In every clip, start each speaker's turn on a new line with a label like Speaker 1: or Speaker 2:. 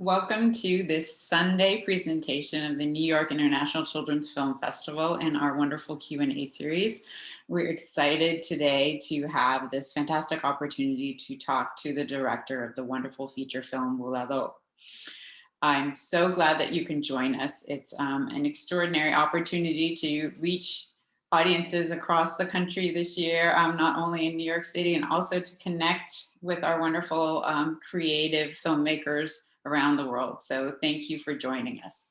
Speaker 1: Welcome to this Sunday presentation of the New York International Children's Film Festival and our wonderful Q&A series. We're excited today to have this fantastic opportunity to talk to the director of the wonderful feature film Buladó. I'm so glad that you can join us. It's an extraordinary opportunity to reach audiences across the country this year, not only in New York City, and also to connect with our wonderful creative filmmakers around the world. So thank you for joining us.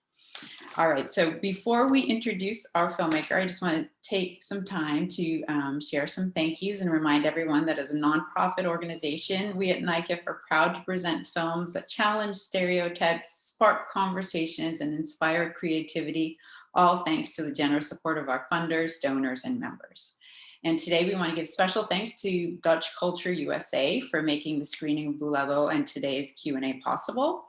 Speaker 1: All right, so before we introduce our filmmaker, I just want to take some time to share some thank yous and remind everyone that as a nonprofit organization, we at NYCIF are proud to present films that challenge stereotypes, spark conversations, and inspire creativity, all thanks to the generous support of our funders, donors, and members. And today we want to give special thanks to Dutch Culture USA for making the screening of Buladó and today's Q&A possible.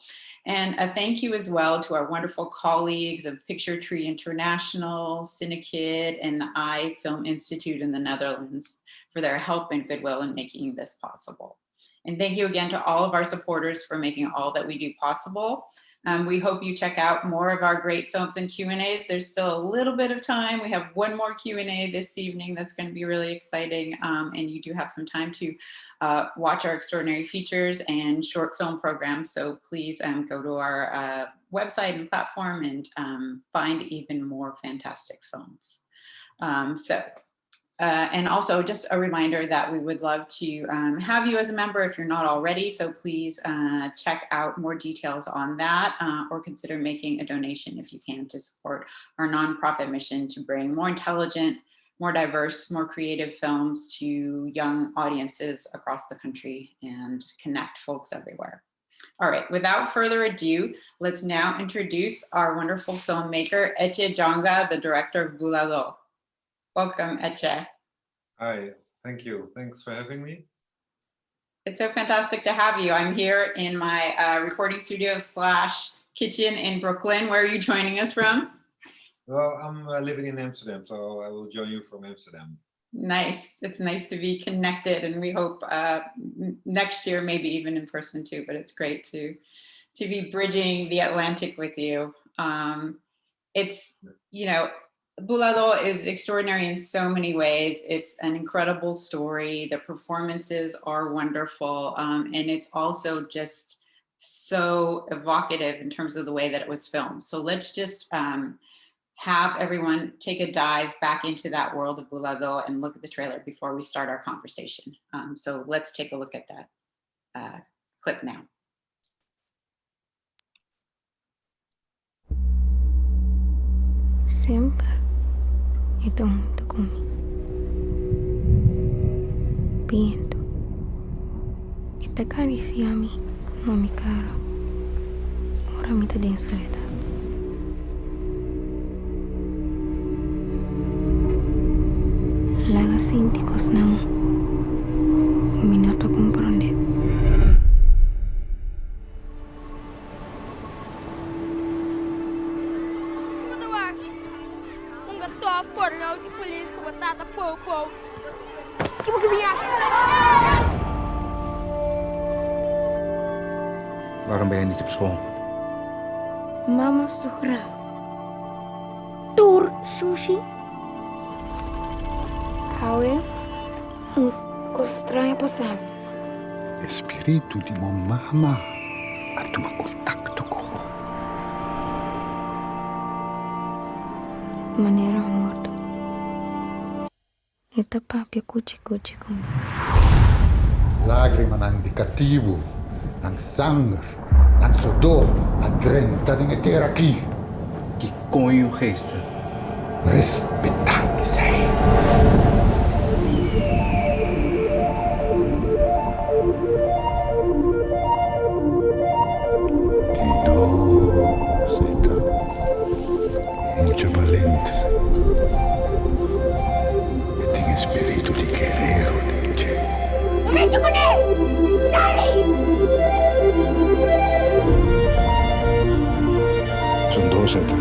Speaker 1: And a thank you as well to our wonderful colleagues of Picture Tree International, Cinekid, and the I Film Institute in the Netherlands for their help and goodwill in making this possible. And thank you again to all of our supporters for making all that we do possible. We hope you check out more of our great films and Q&As. There's still a little bit of time. We have one more Q&A this evening that's going to be really exciting. And you do have some time to watch our extraordinary features and short film programs. So please go to our website and platform and find even more fantastic films. And also just a reminder that we would love to have you as a member if you're not already. So please check out more details on that or consider making a donation if you can to support our nonprofit mission to bring more intelligent, more diverse, more creative films to young audiences across the country and connect folks everywhere. All right, without further ado, let's now introduce our wonderful filmmaker, Eché Janga, the director of Buladó. Welcome, Eché.
Speaker 2: Hi, thank you. Thanks for having me.
Speaker 1: It's so fantastic to have you. I'm here in my recording studio / kitchen in Brooklyn. Where are you joining us from?
Speaker 2: Well, I'm living in Amsterdam, so I will join you from Amsterdam.
Speaker 1: Nice. It's nice to be connected, and we hope next year, maybe even in person too, but it's great to be bridging the Atlantic with you. It's, you know, Buladó is extraordinary in so many ways. It's an incredible story. The performances are wonderful. And it's also just so evocative in terms of the way that it was filmed. So let's just have everyone take a dive back into that world of Buladó and look at the trailer before we start our conversation. So let's take a look at that clip now.
Speaker 3: Siempre ito untuk kami. Pinto. Ita cariciami no mi cara. Ora mi in soledad. Laga sintikos nang uminato comprende.
Speaker 4: Waarom ben je niet op school?
Speaker 3: Mama sugra. Tur sushi. Hawe. Costranha passar.
Speaker 5: Espiritu di mamma at makontakto ko.
Speaker 3: Maneira morta. Ita papia cuci kami.
Speaker 5: Lagrima ng indicativo, ng sanger, ng sodor, adrenta ng eteraki.
Speaker 4: Die konjo-geesten.
Speaker 5: Respectaat zij. Mucha valente. E tem espírito de guerreiro, Ninja.
Speaker 3: Começa com ele! Sally!
Speaker 4: Zo'n doorzetter.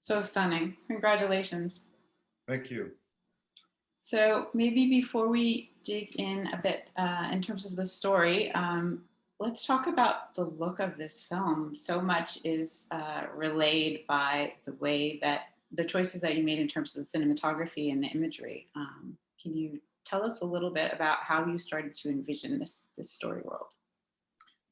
Speaker 1: So stunning. Congratulations.
Speaker 2: Thank you.
Speaker 1: So maybe before we dig in a bit in terms of the story, let's talk about the look of this film. So much is relayed by the way that the choices that you made in terms of the cinematography and the imagery. Can you tell us a little bit about how you started to envision this story world?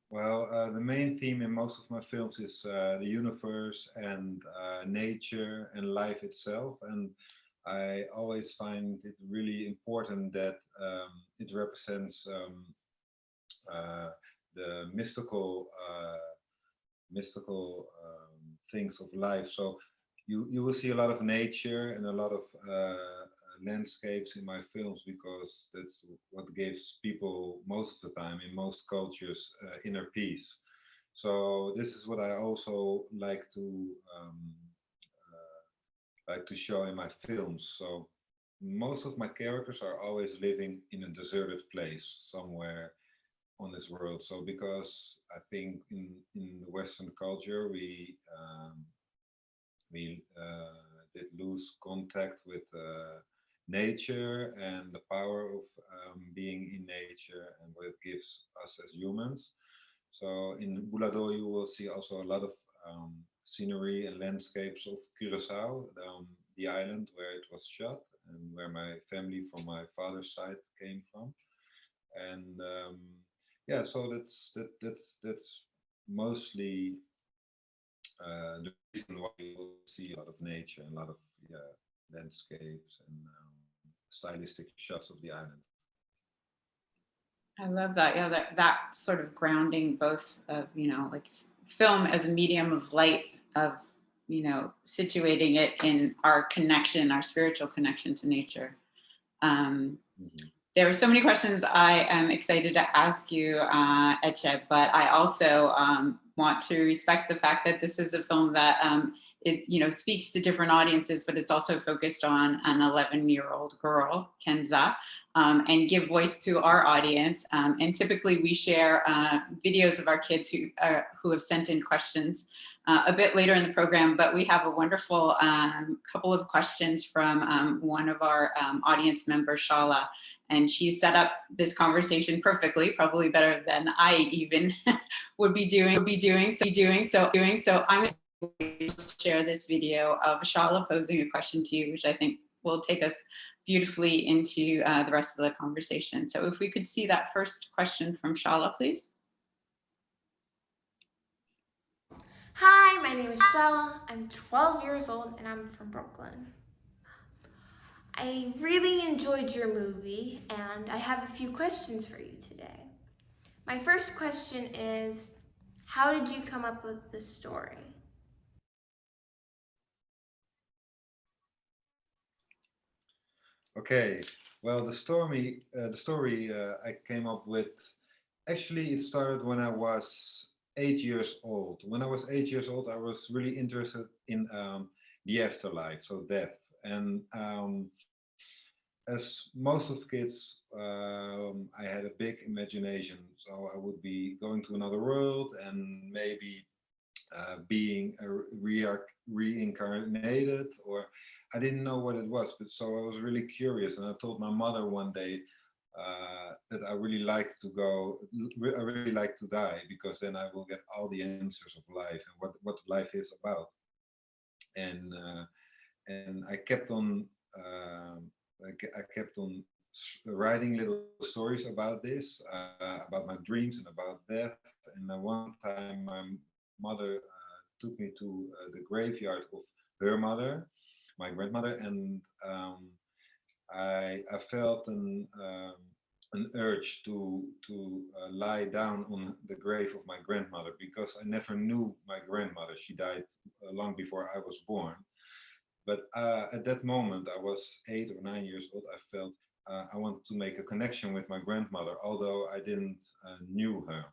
Speaker 2: Well, the main theme in most of my films is the universe and nature and life itself. And I always find it really important that it represents the mystical things of life. So you will see a lot of nature and a lot of landscapes in my films, because that's what gives people most of the time in most cultures inner peace. So this is what I also like to show in my films. So most of my characters are always living in a deserted place somewhere on this world. So because I think in the Western culture we did lose contact with nature and the power of being in nature and what it gives us as humans. So in Buladó you will see also a lot of scenery and landscapes of Curacao, the island where it was shot and where my family from my father's side came from. And yeah, so that's mostly the reason why you will see a lot of nature and a lot of landscapes and stylistic shots of the island.
Speaker 1: I love that. Yeah, that sort of grounding both of, like film as a medium of light, of, situating it in our connection, our spiritual connection to nature. There are so many questions I am excited to ask you, Eché, but I also want to respect the fact that this is a film that speaks to different audiences, but it's also focused on an 11-year-old girl, Kenza, and give voice to our audience. And typically we share videos of our kids who have sent in questions a bit later in the program, but we have a wonderful couple of questions from one of our audience members, Shala, and she set up this conversation perfectly, probably better than I even would be doing. So I'm going to share this video of Shala posing a question to you, which I think will take us beautifully into the rest of the conversation. So if we could see that first question from Shala, please.
Speaker 6: Hi, my name is Shella. I'm 12 years old and I'm from Brooklyn. I really enjoyed your movie and I have a few questions for you today. My first question is, how did you come up with the story?
Speaker 2: Okay, well, the story I came up with, actually it started when I was 8 years old. When I was 8 years old, I was really interested in the afterlife, so death. And as most of kids, I had a big imagination. So I would be going to another world and maybe being reincarnated, or I didn't know what it was, but so I was really curious, and I told my mother one day that I really like to I really like to die, because then I will get all the answers of life and what life is about. And I kept on I kept on writing little stories about this, about my dreams and about death. And one time my mother took me to the graveyard of her mother, my grandmother, and I felt an urge to lie down on the grave of my grandmother, because I never knew my grandmother. She died long before I was born. But at that moment, I was 8 or 9 years old. I felt I wanted to make a connection with my grandmother, although I didn't knew her.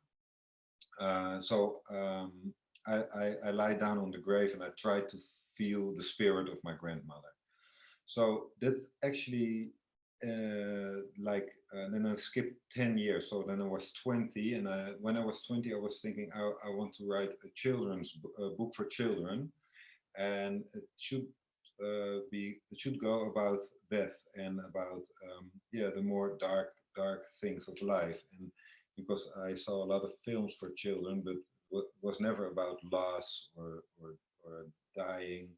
Speaker 2: So I lie down on the grave and I try to feel the spirit of my grandmother. So that's actually then I skipped 10 years. So then I was 20, and when I was 20, I was thinking I want to write a children's book for children. and it should go about death and about the more dark things of life. And because I saw a lot of films for children, but was never about loss or dying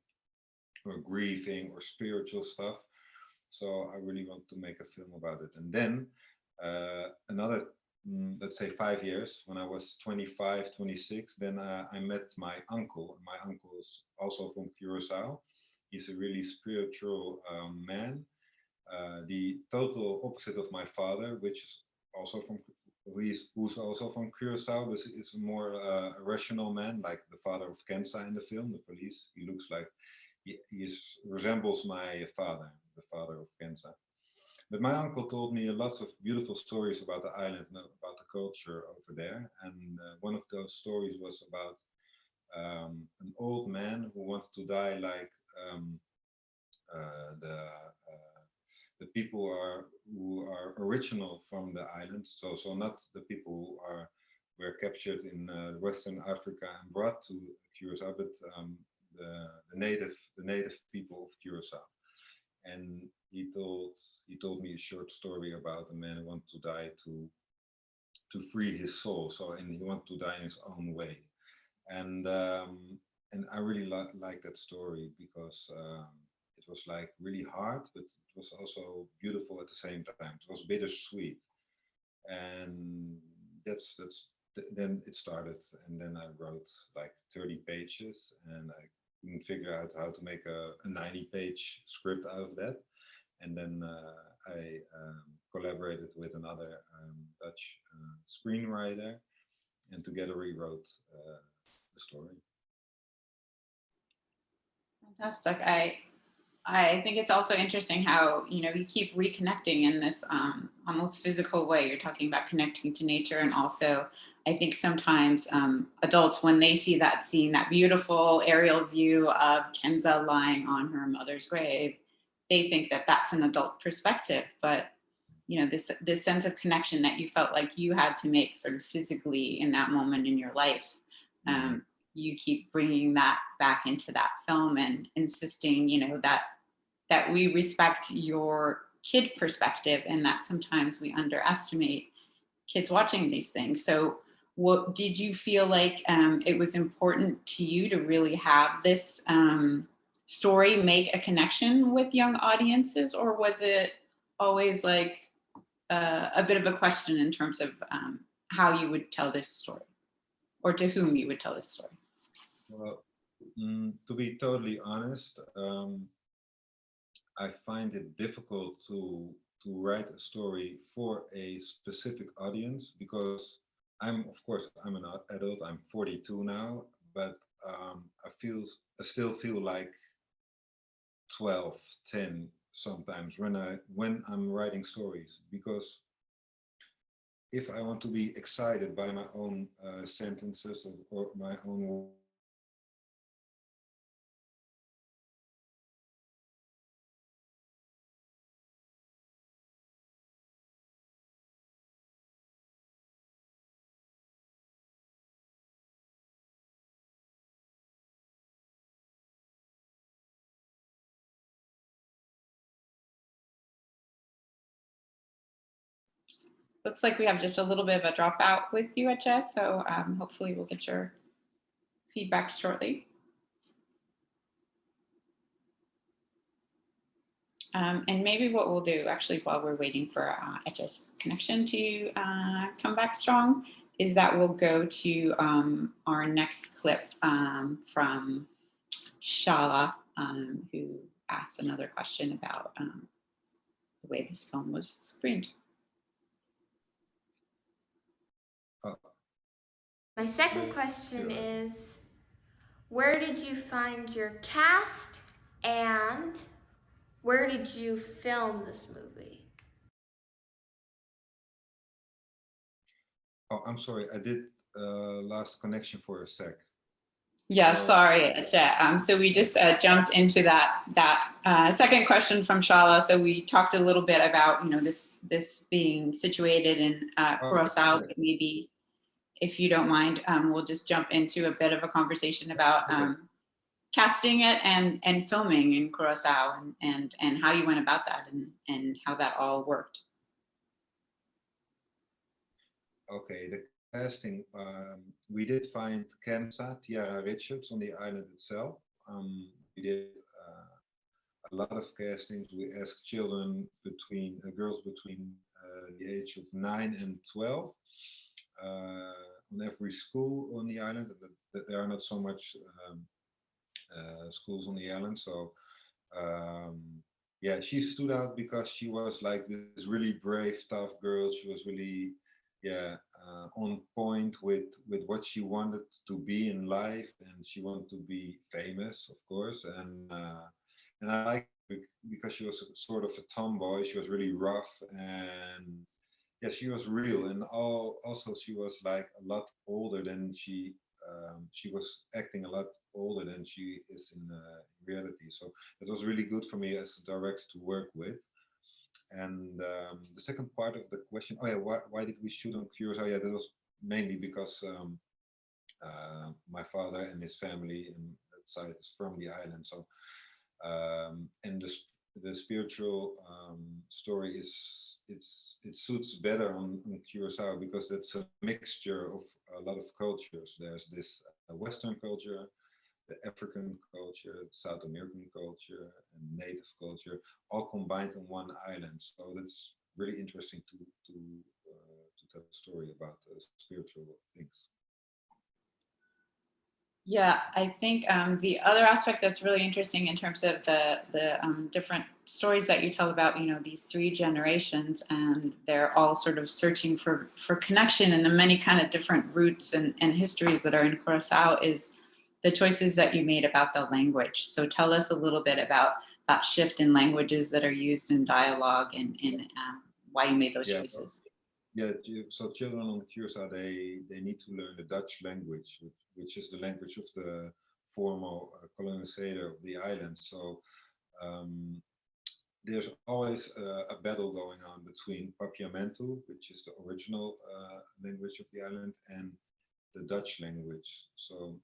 Speaker 2: or grieving or spiritual stuff. So I really want to make a film about it. And then another, let's say 5 years, when I was 25, 26, then I met my uncle. My uncle is also from Curacao. He's a really spiritual man, the total opposite of my father, which is also from who's also from Curacao, but is a more rational man, like the father of Kenza in the film, the police. He looks like he resembles my father, the father of Kenza. But my uncle told me lots of beautiful stories about the island and about the culture over there. And one of those stories was about an old man who wanted to die like the people who are original from the island. So not the people who were captured in Western Africa and brought to Curacao, but the native people of Curacao. And he told me a short story about a man who wanted to die to free his soul. And he wanted to die in his own way. And I really like that story because it was like really hard, but it was also beautiful at the same time. It was bittersweet, and then it started. And then I wrote like 30 pages, and I couldn't figure out how to make a 90-page script out of that. And then I collaborated with another Dutch screenwriter, and together we wrote the story.
Speaker 1: Fantastic. I think it's also interesting how, you keep reconnecting in this almost physical way. You're talking about connecting to nature, and also I think sometimes adults, when they see that scene, that beautiful aerial view of Kenza lying on her mother's grave, they think that that's an adult perspective. But this sense of connection that you felt like you had to make sort of physically in that moment in your life, you keep bringing that back into that film and insisting, that we respect your kid perspective, and that sometimes we underestimate kids watching these things. So what did you feel like it was important to you to really have this story make a connection with young audiences, or was it always like a bit of a question in terms of how you would tell this story, or to whom you would tell this story?
Speaker 2: Well, to be totally honest, I find it difficult to write a story for a specific audience, because I'm an adult. I'm 42 now, but I still feel like 12, 10 sometimes when I'm writing stories, because if I want to be excited by my own sentences or my own
Speaker 1: Looks like we have just a little bit of a dropout with you, Eché, so hopefully we'll get your feedback shortly. And maybe what we'll do, actually, while we're waiting for Eché's connection to come back strong, is that we'll go to our next clip from Shala, who asked another question about the way this film was screened.
Speaker 6: My second question is, where did you find your cast, and where did you film this movie?
Speaker 2: Oh, I'm sorry, I did lost connection for a sec.
Speaker 1: Yeah, sorry, Eché. So we just jumped into that second question from Shala. So we talked a little bit about this being situated in Curacao. But maybe, if you don't mind, we'll just jump into a bit of a conversation about casting it and filming in Curacao, and how you went about that, and how that all worked.
Speaker 2: Okay, the casting, we did find Kenza, Tiara Richards on the island itself. We did a lot of castings. We asked children between, girls between the age of 9 and 12 on every school on the island. There are not so much schools on the island, so yeah, she stood out because she was like this really brave, tough girl. She was really, yeah, on point with what she wanted to be in life, and she wanted to be famous, of course. And I like it because she was sort of a tomboy. She was really rough, and yeah, she was real. And also she was like a lot older than she was acting a lot older than she is in reality. So it was really good for me as a director to work with. And the second part of the question, oh yeah, why did we shoot on Curacao? Yeah, that was mainly because my father and his family and that side is from the island. So and the spiritual story it suits better on Curacao because it's a mixture of a lot of cultures. There's this Western culture, the African culture, South American culture, and native culture, all combined on one island. So that's really interesting to tell a story about spiritual things.
Speaker 1: Yeah, I think the other aspect that's really interesting in terms of the different stories that you tell about, these 3 generations, and they're all sort of searching for connection, and the many kind of different roots and histories that are in Curacao, is the choices that you made about the language. So tell us a little bit about that shift in languages that are used in dialogue, and why you made those choices.
Speaker 2: Yeah, so children on Curacao, they need to learn the Dutch language, which is the language of the former colonizer of the island. So there's always a battle going on between Papiamentu, which is the original language of the island, and the Dutch language. So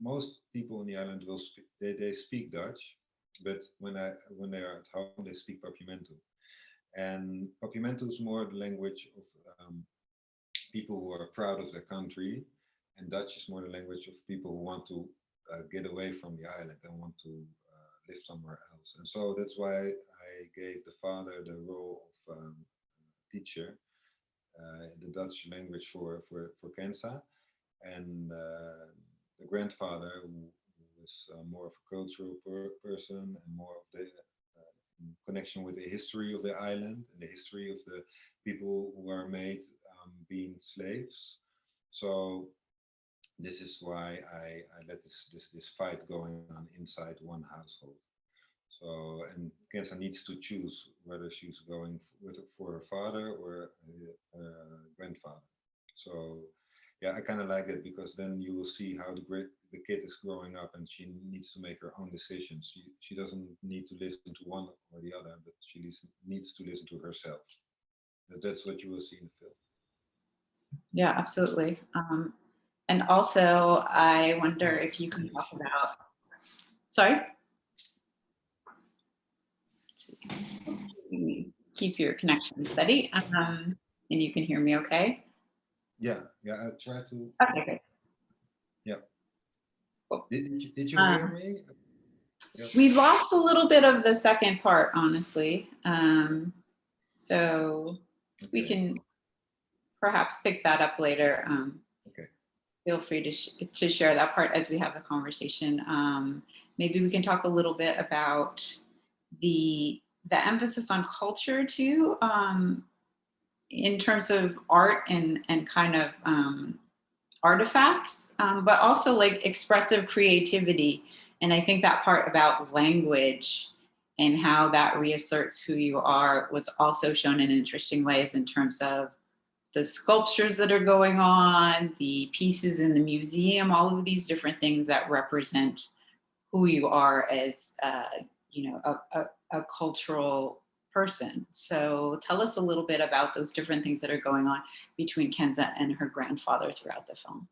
Speaker 2: most people on the island will speak, they speak Dutch, but when they are at home, they speak Papiamentu. And Papiamentu is more the language of people who are proud of their country, and Dutch is more the language of people who want to get away from the island and want to live somewhere else. And so that's why I gave the father the role of teacher in the Dutch language for Kenza, and the grandfather who was more of a cultural person and more of the connection with the history of the island and the history of the people who are made being slaves. So this is why I let this fight going on inside one household. So, and Kenza needs to choose whether she's going for her father or her grandfather. So yeah, I kind of like it because then you will see how the kid is growing up, and she needs to make her own decisions. She doesn't need to listen to one or the other, but she needs to listen to herself. That's what you will see in the film.
Speaker 1: Yeah, absolutely. And also, I wonder if you can talk about, sorry? Keep your connection steady, and you can hear me okay?
Speaker 2: Yeah, I try to.
Speaker 1: Okay, great.
Speaker 2: Yeah.
Speaker 1: Cool.
Speaker 2: Did you hear me?
Speaker 1: Yep. We lost a little bit of the second part, honestly. So okay. We can perhaps pick that up later.
Speaker 2: Okay.
Speaker 1: Feel free to share that part as we have the conversation. Maybe we can talk a little bit about the emphasis on culture too, in terms of art and kind of artifacts, but also like expressive creativity. And I think that part about language and how that reasserts who you are was also shown in interesting ways in terms of the sculptures that are going on, the pieces in the museum, all of these different things that represent who you are as a cultural person. So tell us a little bit about those different things that are going on between Kenza and her grandfather throughout the film.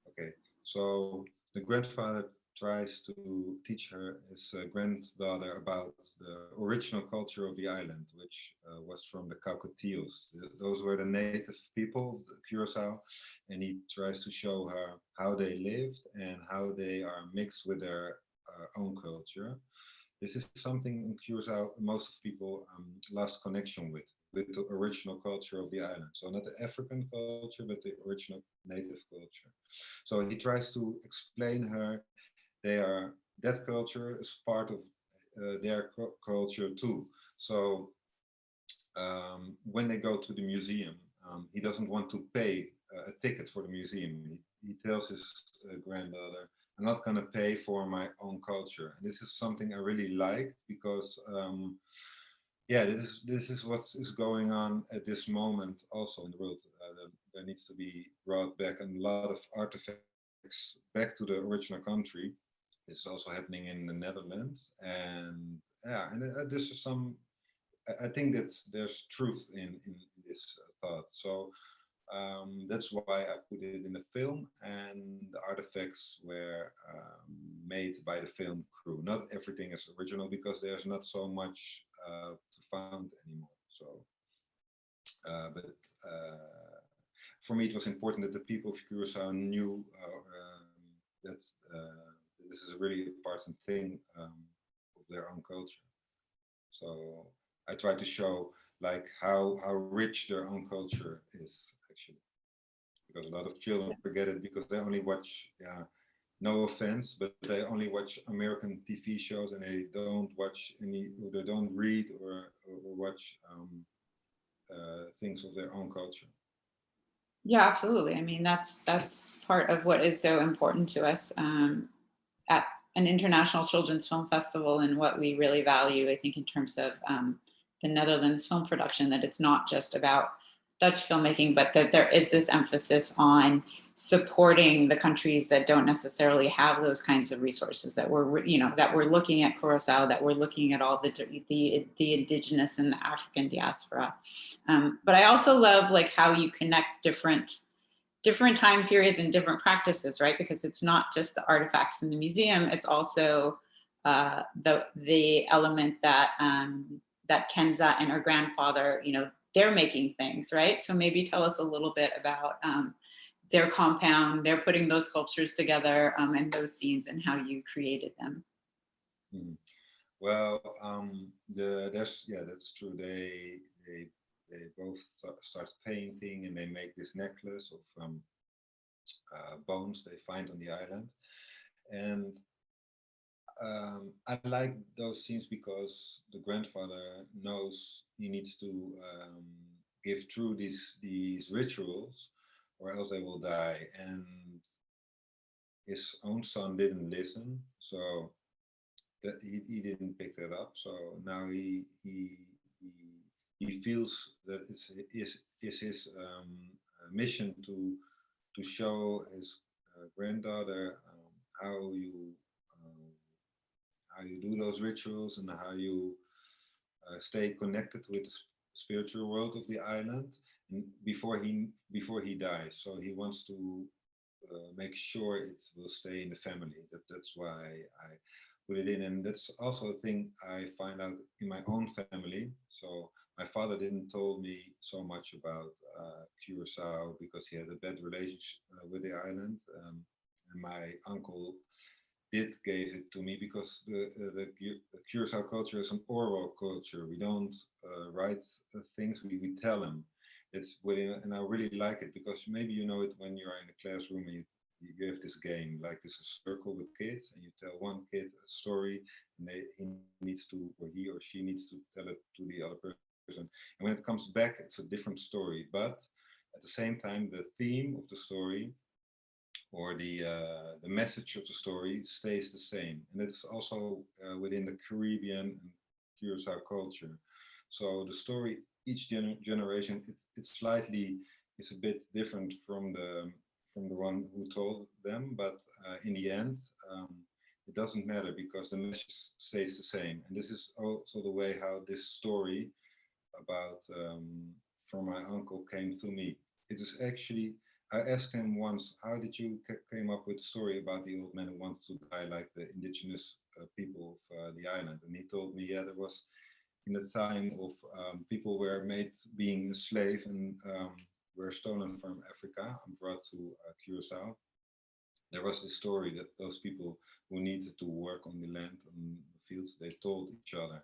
Speaker 2: Okay, so the grandfather tries to teach his granddaughter about the original culture of the island, which was from the Caucatios. Those were the native people of Curacao, and he tries to show her how they lived and how they are mixed with their own culture. This is something in Curacao most of people lost connection with the original culture of the island. So not the African culture, but the original native culture. So he tries to explain her they are that culture is part of their culture too. So when they go to the museum, he doesn't want to pay a ticket for the museum. He tells his granddaughter, "I'm not going to pay for my own culture." And this is something I really liked because, yeah, this is what is going on at this moment also in the world. There needs to be brought back a lot of artifacts back to the original country. This is also happening in the Netherlands, and yeah, and this is some. I think that there's truth in this thought. So that's why I put it in the film, and the artifacts were made by the film crew. Not everything is original because there's not so much to find anymore. So, but for me, it was important that the people of Curacao knew that this is a really important thing of their own culture. So I try to show like how rich their own culture is actually, because a lot of children forget it because they only watch, yeah, no offense, but they only watch American TV shows and they don't watch any, or they don't read or watch things of their own culture.
Speaker 1: Yeah, absolutely. I mean, that's part of what is so important to us at an international children's film festival, and what we really value, I think, in terms of the Netherlands film production, that it's not just about Dutch filmmaking, but that there is this emphasis on supporting the countries that don't necessarily have those kinds of resources, that we're looking at Curacao, that we're looking at all the indigenous and the African diaspora. But I also love like how you connect different time periods and different practices, right? Because it's not just the artifacts in the museum; it's also the element that that Kenza and her grandfather, they're making things, right? So maybe tell us a little bit about their compound, they're putting those sculptures together, and those scenes, and how you created them.
Speaker 2: Mm. Well, that's true. They both start painting, and they make this necklace of bones they find on the island. And I like those scenes because the grandfather knows he needs to give through these rituals, or else they will die. And his own son didn't listen, so that he didn't pick that up. So now he feels that is his mission to show his granddaughter um, how you do those rituals and how you stay connected with the spiritual world of the island, and before he dies. So he wants to make sure it will stay in the family. That's why I put it in, and that's also a thing I find out in my own family. So my father didn't told me so much about Curacao because he had a bad relationship with the island, and my uncle did gave it to me because the Curacao culture is an oral culture. We don't write things; we tell them. It's within, and I really like it because maybe you know it when you are in a classroom and you have this game like this is a circle with kids, and you tell one kid a story, and he needs to, or he or she needs to tell it to the other person. And when it comes back, it's a different story. But at the same time, the theme of the story or the message of the story stays the same, and it's also within the Caribbean and Curacao culture. So the story each generation it slightly is a bit different from the one who told them, but in the end it doesn't matter because the message stays the same. And this is also the way how this story about from my uncle came to me. It is actually I asked him once, how did you came up with the story about the old man who wanted to die like the indigenous people of the island? And he told me, yeah, there was in the time of people were made being a slave and were stolen from Africa and brought to Curacao. There was this story that those people who needed to work on the land, on the fields, they told each other.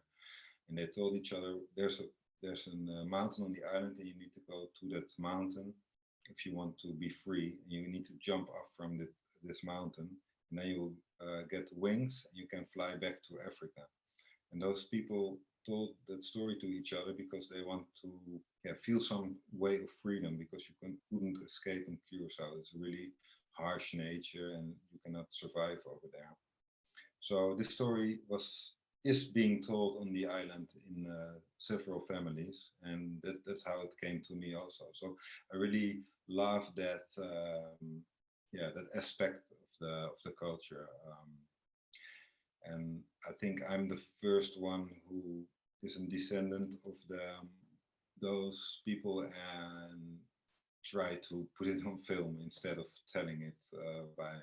Speaker 2: And they told each other, there's a mountain on the island and you need to go to that mountain if you want to be free. You need to jump off from this mountain and then you will get wings and you can fly back to Africa. And those people told that story to each other because they want to feel some way of freedom, because you couldn't escape in Curacao. It's a really harsh nature and you cannot survive over there. So this story is being told on the island in several families, and that's how it came to me also. So I really love that that aspect of the culture. And I think I'm the first one who is a descendant of those people and try to put it on film instead of telling it by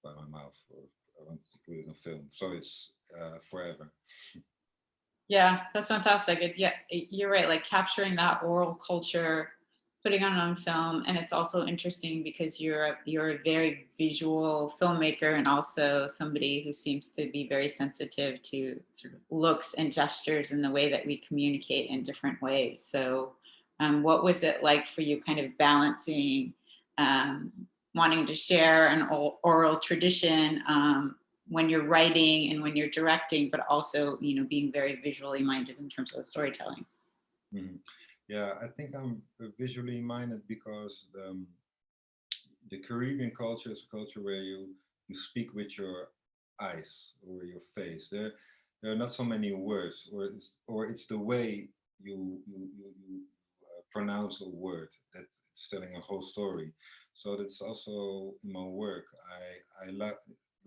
Speaker 2: my mouth. Or I want to put it on film, so it's forever.
Speaker 1: Yeah, that's fantastic. You're right. Like capturing that oral culture, putting it on film, and it's also interesting because you're a very visual filmmaker and also somebody who seems to be very sensitive to sort of looks and gestures and the way that we communicate in different ways. So, what was it like for you, kind of balancing wanting to share an oral tradition? When you're writing and when you're directing, but also, being very visually minded in terms of storytelling.
Speaker 2: Mm-hmm. Yeah, I think I'm visually minded because the Caribbean culture is a culture where you speak with your eyes or your face. There are not so many words, or it's the way you pronounce a word that it's telling a whole story. So that's also in my work. I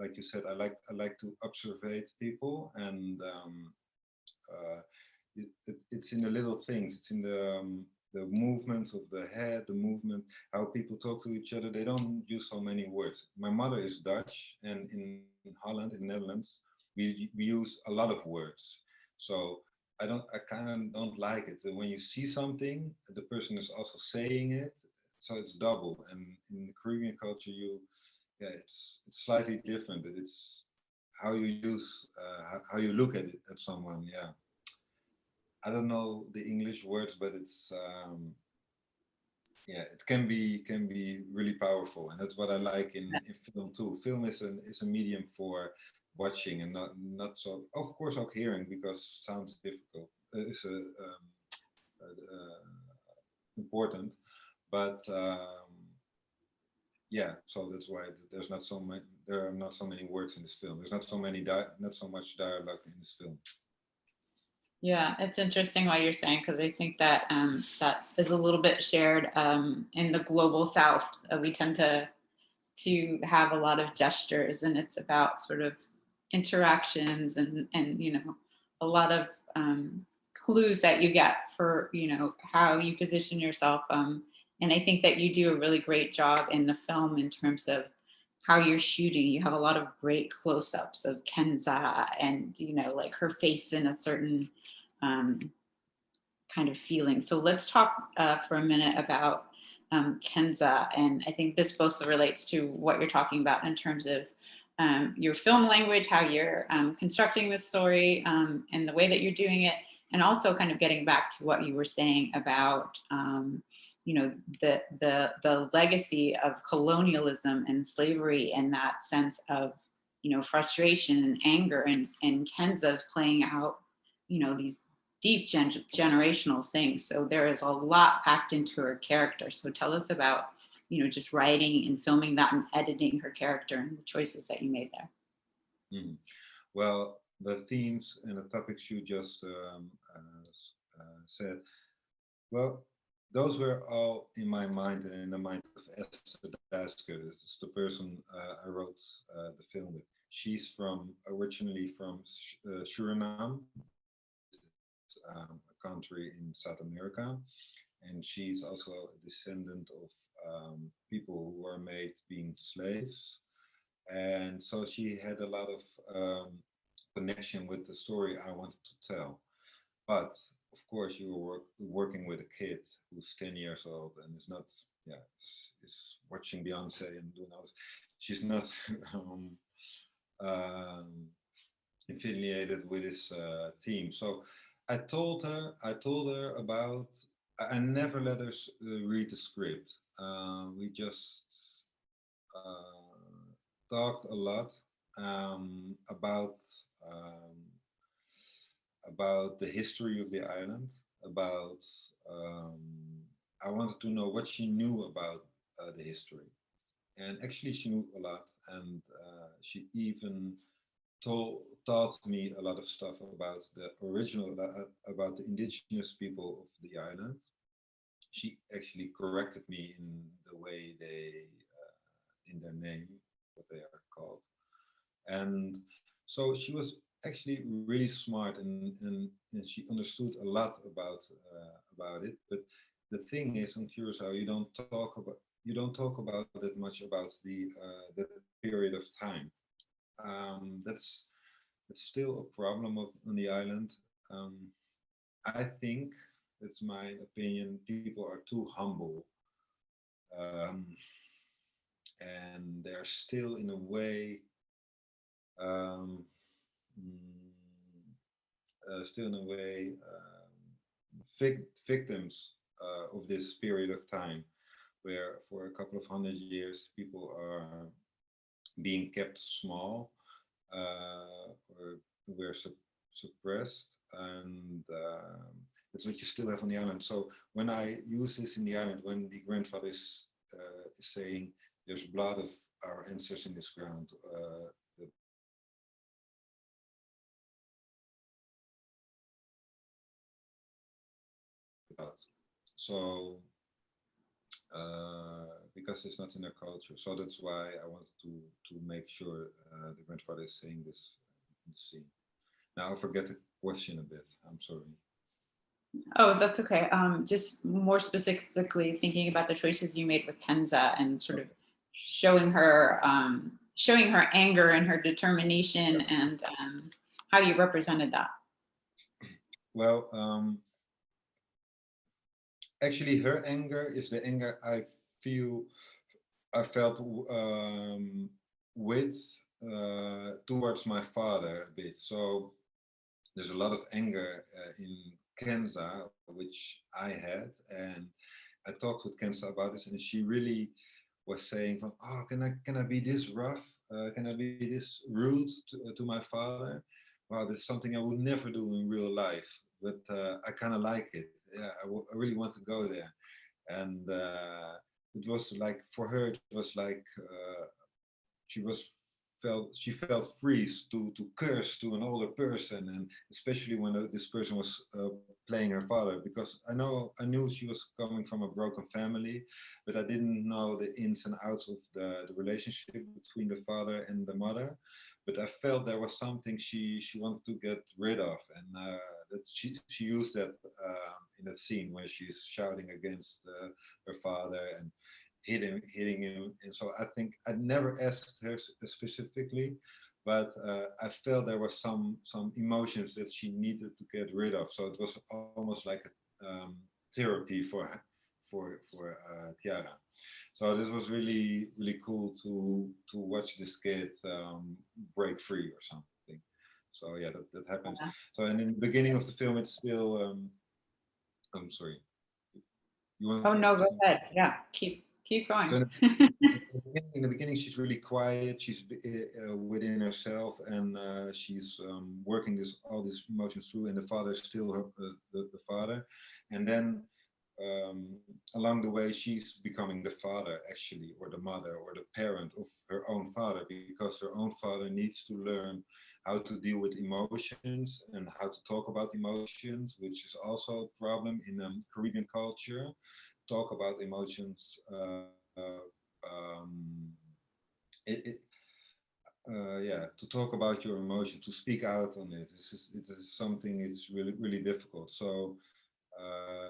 Speaker 2: like you said, I like to observate people, and it's in the little things. It's in the movements of the head, the movement, how people talk to each other. They don't use so many words. My mother is Dutch, and in Holland, in the Netherlands, we use a lot of words. So I kind of don't like it. When you see something, the person is also saying it, so it's double. And in the Caribbean culture, it's slightly different. It's how you use, how you look at it, at someone. Yeah, I don't know the English words, but it's it can be really powerful, and that's what I like in film too. Film is a medium for watching and not so, of course, also hearing, because sound is difficult. Is important, but so that's why there's not so many. There are not so many words in this film. There's not so much dialogue in this film.
Speaker 1: Yeah, it's interesting what you're saying, because I think that that is a little bit shared in the global South. We tend to have a lot of gestures, and it's about sort of interactions and a lot of clues that you get for how you position yourself. And I think that you do a really great job in the film in terms of how you're shooting. You have a lot of great close-ups of Kenza, and like her face in a certain kind of feeling. So let's talk for a minute about Kenza, and I think this both relates to what you're talking about in terms of your film language, how you're constructing this story, and the way that you're doing it, and also kind of getting back to what you were saying about the legacy of colonialism and slavery, and that sense of frustration and anger, and Kenza's playing out these deep generational things. So there is a lot packed into her character. So tell us about just writing and filming that and editing her character and the choices that you made there.
Speaker 2: Mm. Well, the themes and the topics you just said, well, those were all in my mind and in the mind of Esther Dasker. This is the person I wrote the film with. She's originally from Suriname, a country in South America, and she's also a descendant of people who were made being slaves. And so she had a lot of connection with the story I wanted to tell. But of course, you were working with a kid who's 10 years old and is not, yeah, is watching Beyonce and doing all this. She's not um, affiliated with this team. So I told her about. I never let her read the script. We just talked a lot about um, about the history of the island. About um, I wanted to know what she knew about the history, and actually she knew a lot, and she even taught me a lot of stuff about the original, about the indigenous people of the island. She actually corrected me in the way they, in their name, what they are called. And so she was actually really smart, and she understood a lot about it. But the thing is, on Curacao, you don't talk about that much about the period of time. That's still a problem on the island. I think that's my opinion. People are too humble, um, and they're still in a way um, still in a way victims of this period of time, where for a couple of 100 years people are being kept small, or were suppressed, and that's what you still have on the island. So when I use this in the island, when the grandfather is saying there's blood of our ancestors in this ground, so because it's not in their culture, so that's why I wanted to make sure the grandfather is saying this in the scene. Now I forget the question a bit. I'm sorry.
Speaker 1: Oh, that's okay. Just more specifically thinking about the choices you made with Kenza and sort of showing her anger and her determination, and how you represented that.
Speaker 2: Well, actually, her anger is the anger I felt with towards my father a bit. So there's a lot of anger in Kenza, which I had, and I talked with Kenza about this, and she really was saying, "Oh, can I be this rough? Can I be this rude to my father? Wow, this is something I would never do in real life, but I kind of like it. Yeah, I really want to go there." And it was like, for her, it was like she felt free to curse to an older person, and especially when this person was playing her father, because I knew she was coming from a broken family, but I didn't know the ins and outs of the relationship between the father and the mother. But I felt there was something she wanted to get rid of, and that she used that in that scene where she's shouting against her father and hitting him. And so I think I never asked her specifically, but I felt there was some emotions that she needed to get rid of. So it was almost like a therapy for Tiara. So this was really cool to watch this kid break free or something. So yeah, that happens.
Speaker 1: Yeah.
Speaker 2: So, and in the beginning of the film, it's still. I'm sorry. You want
Speaker 1: Oh no, go ahead. Yeah, keep going.
Speaker 2: So in the beginning, she's really quiet. She's within herself, and she's working all these emotions through. And the father is still the father. And then along the way, she's becoming the father, actually, or the mother, or the parent of her own father, because her own father needs to learn how to deal with emotions and how to talk about emotions, which is also a problem in Caribbean culture. Talk about emotions. Um, it yeah, to talk about your emotion, to speak out on it. It is something. It's really difficult. So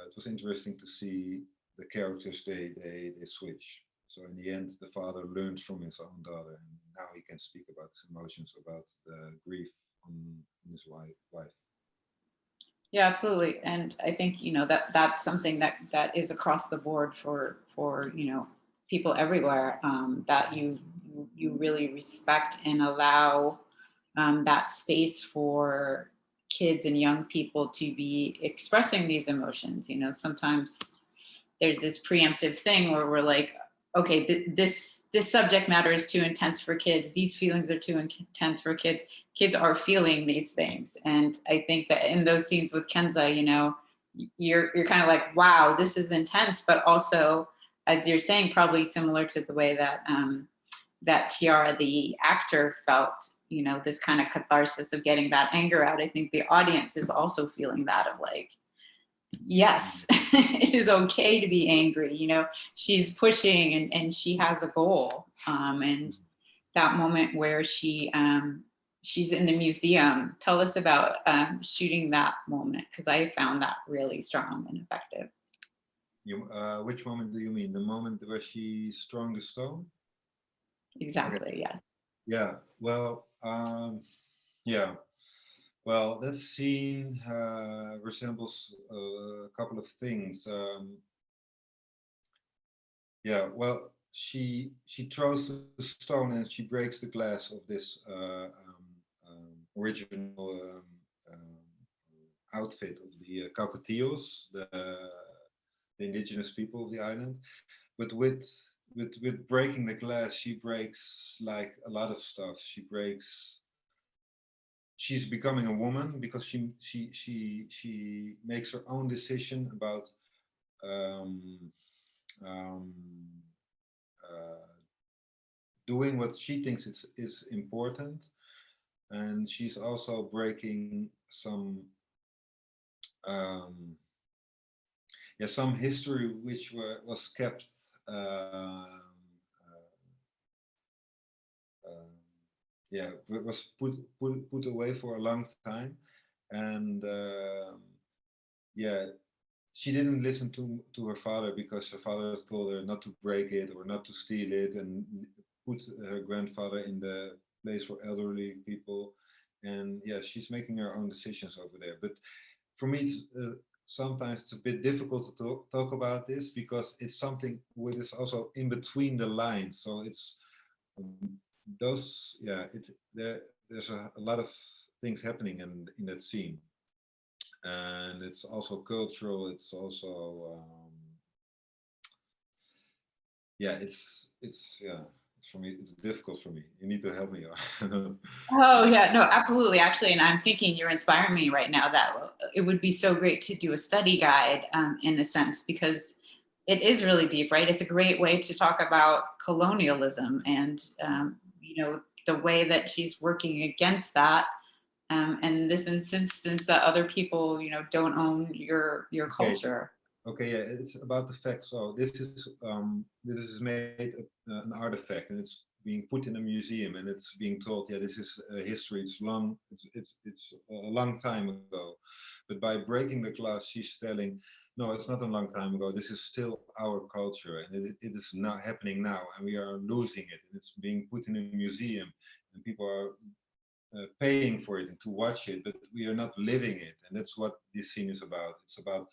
Speaker 2: it was interesting to see the characters they switch. So in the end, the father learns from his own daughter, and now he can speak about his emotions, about the grief on his wife.
Speaker 1: Yeah, absolutely. And I think, that's something that is across the board for people everywhere, that you really respect and allow that space for kids and young people to be expressing these emotions. Sometimes there's this preemptive thing where we're like, okay, this subject matter is too intense for kids. These feelings are too intense for kids. Kids are feeling these things, and I think that in those scenes with Kenza, you're kind of like, wow, this is intense, but also, as you're saying, probably similar to the way that that Tiara, the actor, felt. This kind of catharsis of getting that anger out. I think the audience is also feeling that of like, yes, it is okay to be angry. She's pushing and she has a goal. And that moment where she's in the museum, tell us about shooting that moment, because I found that really strong and effective.
Speaker 2: Which moment do you mean? The moment where she's throwing the stone?
Speaker 1: Exactly.
Speaker 2: Okay.
Speaker 1: Yeah.
Speaker 2: Yeah. Well, yeah. Well, that scene resembles a couple of things. Yeah, well, she throws the stone and she breaks the glass of this original outfit of the Caucatillos, the indigenous people of the island. But with breaking the glass, she breaks like a lot of stuff. She's becoming a woman because she makes her own decision about um, doing what she thinks is important, and she's also breaking some some history which was kept was put away for a long time, and yeah, she didn't listen to her father because her father told her not to break it or not to steal it, and put her grandfather in the place for elderly people. And yeah, she's making her own decisions over there. But for me, sometimes it's a bit difficult to talk about this because it's something which is also in between the lines. So it's there's a lot of things happening in that scene, and it's also cultural. It's also it's for me. It's difficult for me. You need to help me.
Speaker 1: Oh yeah, no, absolutely. Actually, and I'm thinking you're inspiring me right now that it would be so great to do a study guide in a sense, because it is really deep, right? It's a great way to talk about colonialism and, the way that she's working against that. And this instance that other people, don't own your culture.
Speaker 2: Okay, yeah, it's about the fact. So this is made an artifact, and it's being put in a museum, and it's being told, yeah, this is history. It's long. It's a long time ago, but by breaking the glass, she's telling, no, it's not a long time ago. This is still our culture, and it is not happening now, and we are losing it. And it's being put in a museum, and people are paying for it and to watch it, but we are not living it, and that's what this scene is about. It's about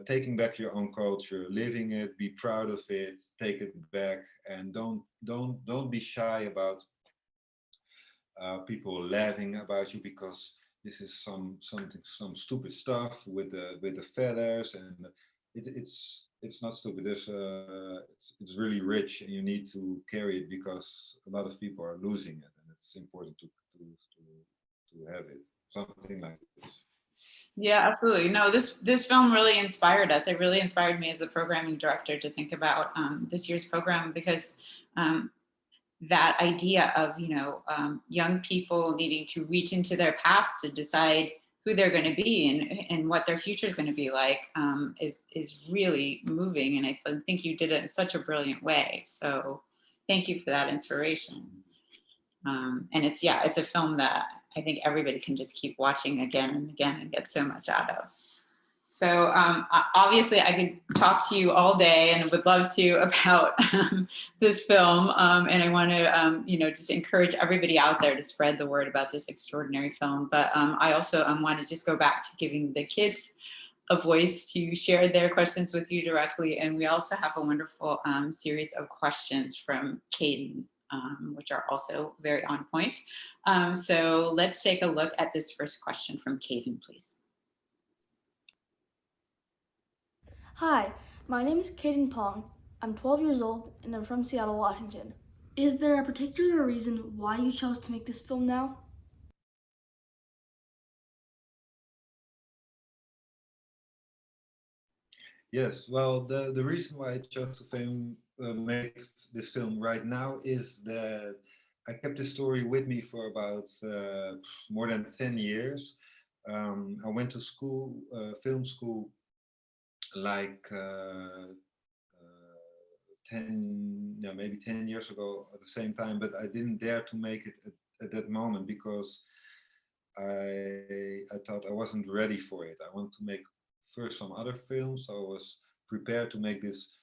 Speaker 2: taking back your own culture, living it, be proud of it, take it back, and don't be shy about people laughing about you because this is some stupid stuff with the feathers, and it's not stupid. It's really rich, and you need to carry it because a lot of people are losing it, and it's important to have it, something like this.
Speaker 1: Yeah, absolutely. No, this film really inspired us. It really inspired me as a programming director to think about this year's program, because that idea of young people needing to reach into their past to decide who they're going to be and what their future is going to be like is really moving, and I think you did it in such a brilliant way. So thank you for that inspiration. And it's a film that I think everybody can just keep watching again and again and get so much out of. So obviously I could talk to you all day and would love to about this film. And I want to, just encourage everybody out there to spread the word about this extraordinary film. But I also want to just go back to giving the kids a voice to share their questions with you directly. And we also have a wonderful series of questions from Caden, which are also very on point. So let's take a look at this first question from Caden, please.
Speaker 7: Hi, my name is Kaden Pong. I'm 12 years old and I'm from Seattle, Washington. Is there a particular reason why you chose to make this film now?
Speaker 2: Yes, well, the reason why I chose to make this film right now is that I kept this story with me for about more than 10 years. I went to school, film school, like 10, yeah, maybe 10 years ago at the same time, but I didn't dare to make it at that moment because I thought I wasn't ready for it. I want to make first some other films, so I was prepared to make this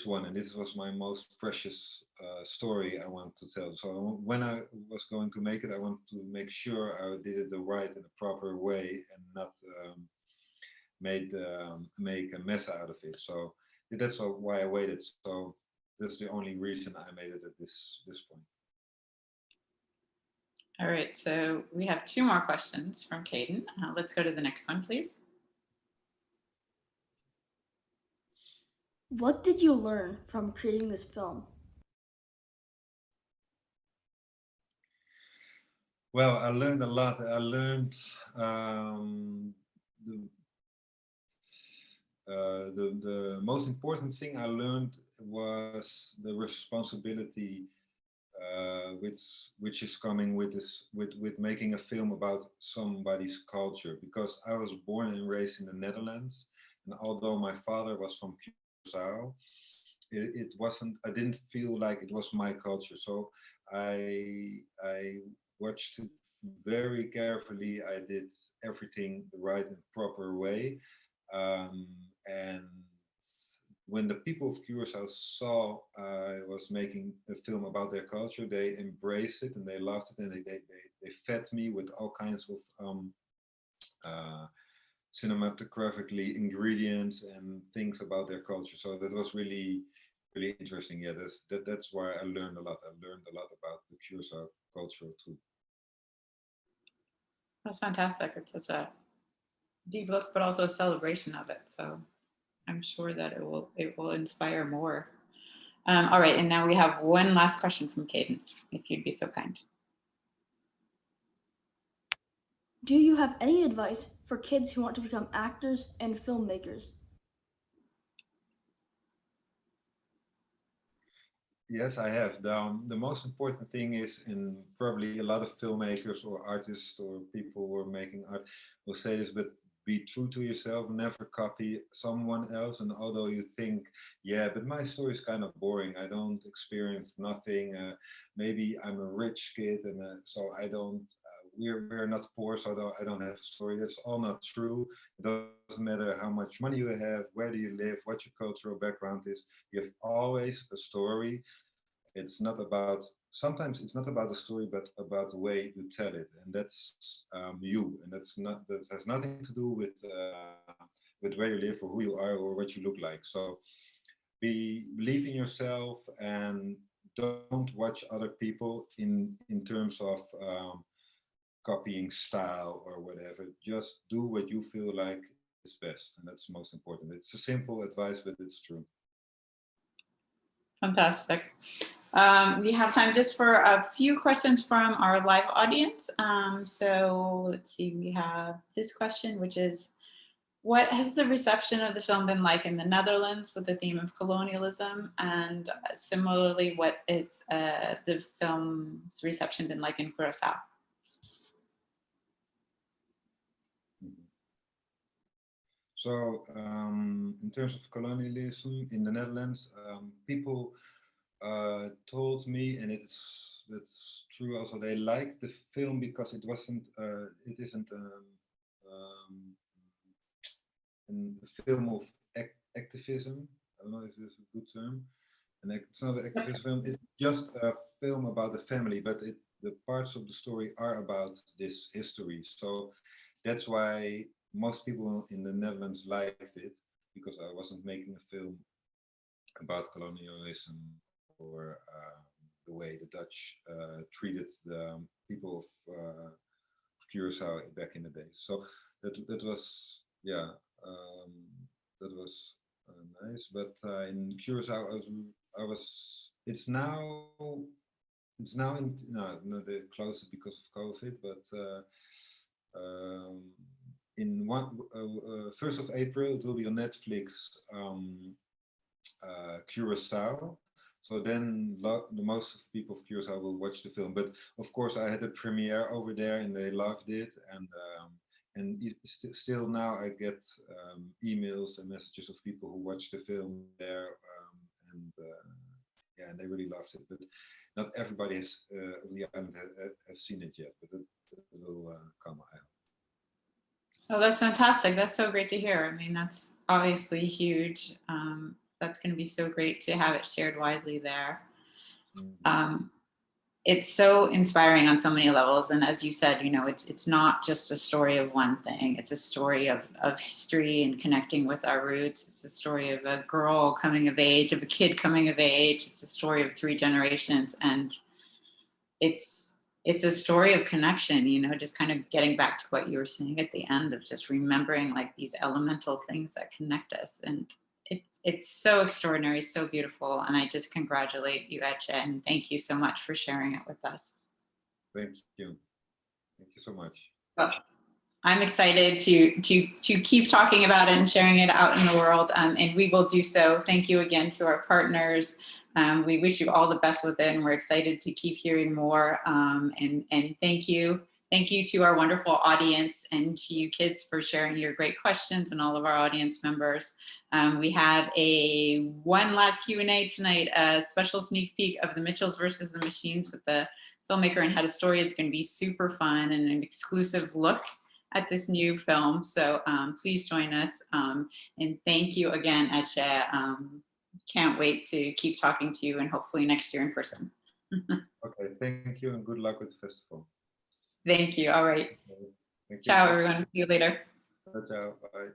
Speaker 2: one, and this was my most precious story I want to tell. So when I was going to make it, I want to make sure I did it the right and the proper way, and not make a mess out of it. So that's why I waited. So that's the only reason I made it at this point.
Speaker 1: All right, so we have two more questions from Caden. Let's go to the next one, please.
Speaker 7: What did you learn from creating this film?
Speaker 2: Well, I learned a lot. I learned the most important thing I learned was the responsibility which is coming with with making a film about somebody's culture, because I was born and raised in the Netherlands, and although my father was from Curaçao, it wasn't, I didn't feel like it was my culture. So I watched it very carefully. I did everything the right and proper way. And when the people of Curaçao saw I was making a film about their culture, they embraced it and they loved it, and they fed me with all kinds of cinematographically ingredients and things about their culture. So that was really interesting. Yeah, that's why I learned a lot. I learned a lot about the Curaçao culture too.
Speaker 1: That's fantastic. It's such a deep look, but also a celebration of it. So I'm sure that it will inspire more. All right, and now we have one last question from Caden, if you'd be so kind.
Speaker 7: Do you have any advice for kids who want to become actors and filmmakers?
Speaker 2: Yes, I have. The most important thing is, and probably a lot of filmmakers or artists or people who are making art will say this, but be true to yourself, never copy someone else. And although you think, yeah, but my story is kind of boring, I don't experience nothing, maybe I'm a rich kid and so I don't, we're not poor, so I don't have a story. That's all not true. It doesn't matter how much money you have, where do you live, what your cultural background is, you have always a story. It's not about, sometimes it's not about the story, but about the way you tell it, and that's you, and that has nothing to do with where you live or who you are or what you look like. So believe in yourself and don't watch other people in terms of copying style or whatever. Just do what you feel like is best, and that's most important. It's a simple advice, but it's true.
Speaker 1: Fantastic. We have time just for a few questions from our live audience. So let's see, we have this question, which is, what has the reception of the film been like in the Netherlands with the theme of colonialism? And similarly, what is the film's reception been like in Curaçao?
Speaker 2: So in terms of colonialism in the Netherlands, people told me, and that's true also, they liked the film because it isn't a film of activism. I don't know if this is a good term. And it's not an activist film. It's just a film about a family, but the parts of the story are about this history. So that's why most people in the Netherlands liked it, because I wasn't making a film about colonialism or the way the Dutch treated the people of Curacao back in the day. So that was, yeah, that was nice. But in Curacao, it's now in, no, they closed it because of COVID, but in 1st of April it will be on Netflix, Curacao. So then the most of people of Curacao will watch the film. But of course I had a premiere over there and they loved it, and still now I get emails and messages of people who watch the film there, yeah, and they really loved it. But not everybody has of the island have seen it yet, but it will come, I hope.
Speaker 1: Oh, that's fantastic. That's so great to hear. I mean, that's obviously huge. That's going to be so great to have it shared widely there. It's so inspiring on so many levels. And as you said, you know, it's not just a story of one thing. It's a story of history and connecting with our roots. It's a story of a girl coming of age, of a kid coming of age. It's a story of 3 generations. And it's a story of connection, you know, just kind of getting back to what you were saying at the end of just remembering like these elemental things that connect us. And it's so extraordinary, so beautiful. And I just congratulate you, Eché, and thank you so much for sharing it with us.
Speaker 2: Thank you. Thank you so much.
Speaker 1: Well, I'm excited to keep talking about it and sharing it out in the world, and we will do so. Thank you again to our partners. We wish you all the best with it, and we're excited to keep hearing more. And thank you. Thank you to our wonderful audience and to you kids for sharing your great questions, and all of our audience members. We have one last Q&A tonight, a special sneak peek of The Mitchells versus the Machines with the filmmaker and head of story. It's going to be super fun and an exclusive look at this new film. So please join us. And thank you again, Eché. Can't wait to keep talking to you, and hopefully next year in person.
Speaker 2: Okay, thank you and good luck with the festival.
Speaker 1: Thank you. All right.
Speaker 2: Thank you.
Speaker 1: Ciao, everyone. See you later.
Speaker 2: Ciao. Bye.